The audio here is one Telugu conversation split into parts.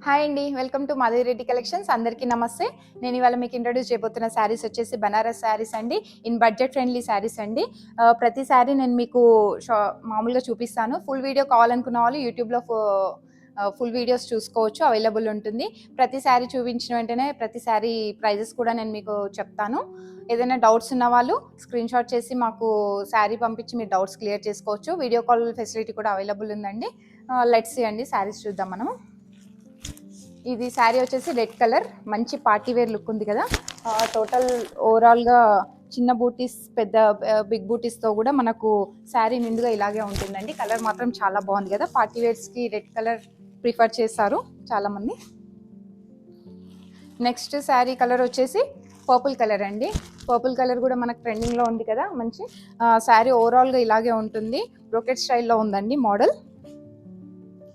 హాయ్ అండి, welcome to Madhavi Reddy collections. అందరికీ నమస్తే. నేను ఇవాళ మీకు ఇంట్రొడ్యూస్ చేయబోతున్న శారీస్ వచ్చేసి బనారస్ శారీస్ అండి. ఇన్ బడ్జెట్ ఫ్రెండ్లీ శారీస్ అండి. ప్రతి శారీ నేను మీకు మామూలుగా చూపిస్తాను. ఫుల్ వీడియో కావాలనుకున్న వాళ్ళు యూట్యూబ్లో ఫుల్ వీడియోస్ చూసుకోవచ్చు, అవైలబుల్ ఉంటుంది. ప్రతి శారీ చూపించిన వెంటనే ప్రతి శారీ ప్రైజెస్ కూడా నేను మీకు చెప్తాను. ఏదైనా డౌట్స్ ఉన్న వాళ్ళు స్క్రీన్ షాట్ చేసి మాకు శారీ పంపించి మీరు డౌట్స్ క్లియర్ చేసుకోవచ్చు. వీడియో కాల్ ఫెసిలిటీ కూడా అవైలబుల్ ఉందండి. లెట్స్ సీ అండి, శారీస్ చూద్దాం మనం. ఇది శారీ వచ్చేసి రెడ్ కలర్, మంచి పార్టీ వేర్ లుక్ ఉంది కదా. టోటల్ ఓవరాల్గా చిన్న బూటీస్, పెద్ద బిగ్ బూటీస్తో కూడా మనకు శారీ నిండుగా ఇలాగే ఉంటుందండి. కలర్ మాత్రం చాలా బాగుంది కదా. పార్టీ వేర్స్కి రెడ్ కలర్ ప్రిఫర్ చేస్తారు చాలామంది. నెక్స్ట్ శారీ కలర్ వచ్చేసి పర్పుల్ కలర్ అండి. పర్పుల్ కలర్ కూడా మనకు ట్రెండింగ్లో ఉంది కదా. మంచి శారీ ఓవరాల్గా ఇలాగే ఉంటుంది. బ్రోకెట్ స్టైల్లో ఉందండి మోడల్.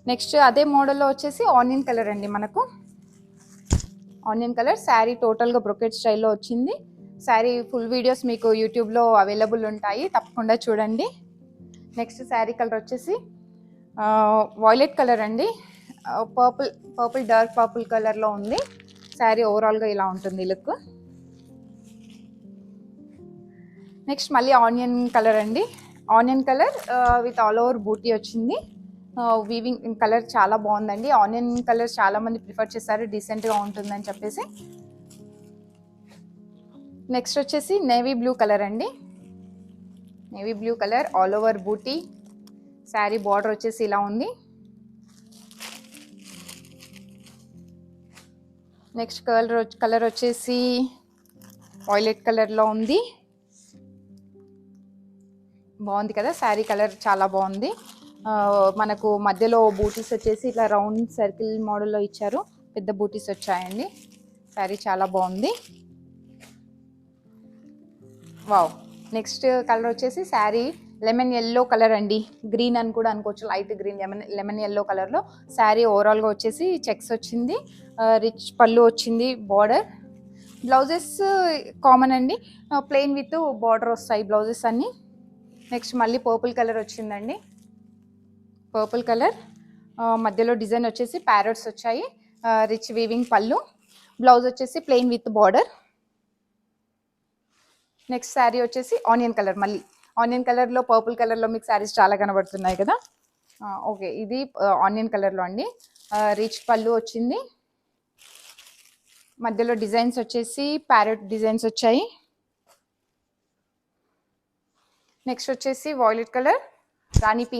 నెక్స్ట్ అదే మోడల్లో వచ్చేసి ఆనియన్ కలర్ అండి. మనకు ఆనియన్ కలర్ శారీ టోటల్గా బ్రొకెట్ స్టైల్లో వచ్చింది. శారీ ఫుల్ వీడియోస్ మీకు యూట్యూబ్లో అవైలబుల్ ఉంటాయి, తప్పకుండా చూడండి. నెక్స్ట్ శారీ కలర్ వచ్చేసి వాయిలెట్ కలర్ అండి. పర్పుల్ డార్క్ పర్పుల్ కలర్లో ఉంది. శారీ ఓవరాల్గా ఇలా ఉంటుంది లుక్. నెక్స్ట్ మళ్ళీ ఆనియన్ కలర్ అండి. Onion colour with all over బూటీ వచ్చింది. వీవింగ్ కలర్ చాలా బాగుందండి. ఆనియన్ కలర్ చాలా మంది ప్రిఫర్ చేస్తారు, డీసెంట్గా ఉంటుందని చెప్పేసి. నెక్స్ట్ వచ్చేసి నేవీ బ్లూ కలర్ అండి. Navy blue colour all over బూటీ. శారీ బార్డర్ వచ్చేసి ఇలా ఉంది. నెక్స్ట్ కలర్ వచ్చేసి వాయిలెట్ కలర్లో ఉంది. బాగుంది కదా, శారీ కలర్ చాలా బాగుంది. మనకు మధ్యలో బూటీస్ వచ్చేసి ఇట్లా రౌండ్ సర్కిల్ మోడల్లో ఇచ్చారు, పెద్ద బూటీస్ వచ్చాయండి. శారీ చాలా బాగుంది. వావ్. నెక్స్ట్ కలర్ వచ్చేసి శారీ లెమన్ ఎల్లో కలర్ అండి. గ్రీన్ అని కూడా అనుకోవచ్చు, లైట్ గ్రీన్, లెమన్ ఎల్లో కలర్లో శారీ ఓవరాల్గా వచ్చేసి చెక్స్ వచ్చింది. రిచ్ పళ్ళు వచ్చింది. బార్డర్ బ్లౌజెస్ కామన్ అండి, ప్లెయిన్ విత్ బార్డర్ వస్తాయి బ్లౌజెస్ అన్నీ. నెక్స్ట్ మళ్ళీ పర్పుల్ కలర్ వచ్చిందండి. పర్పుల్ కలర్ మధ్యలో డిజైన్ వచ్చేసి ప్యారెట్స్ వచ్చాయి. రిచ్ వీవింగ్ పళ్ళు. బ్లౌజ్ వచ్చేసి plain with border. Next sari వచ్చేసి ఆనియన్ కలర్. మళ్ళీ ఆనియన్ కలర్లో పర్పుల్ కలర్లో మీకు శారీస్ చాలా కనబడుతున్నాయి కదా. ఓకే, ఇది ఆనియన్ కలర్లో అండి. రిచ్ పళ్ళు వచ్చింది. మధ్యలో డిజైన్స్ వచ్చేసి ప్యారెట్ డిజైన్స్ వచ్చాయి. నెక్స్ట్ వచ్చేసి వాయిలెట్ కలర్, రాణి పింక్.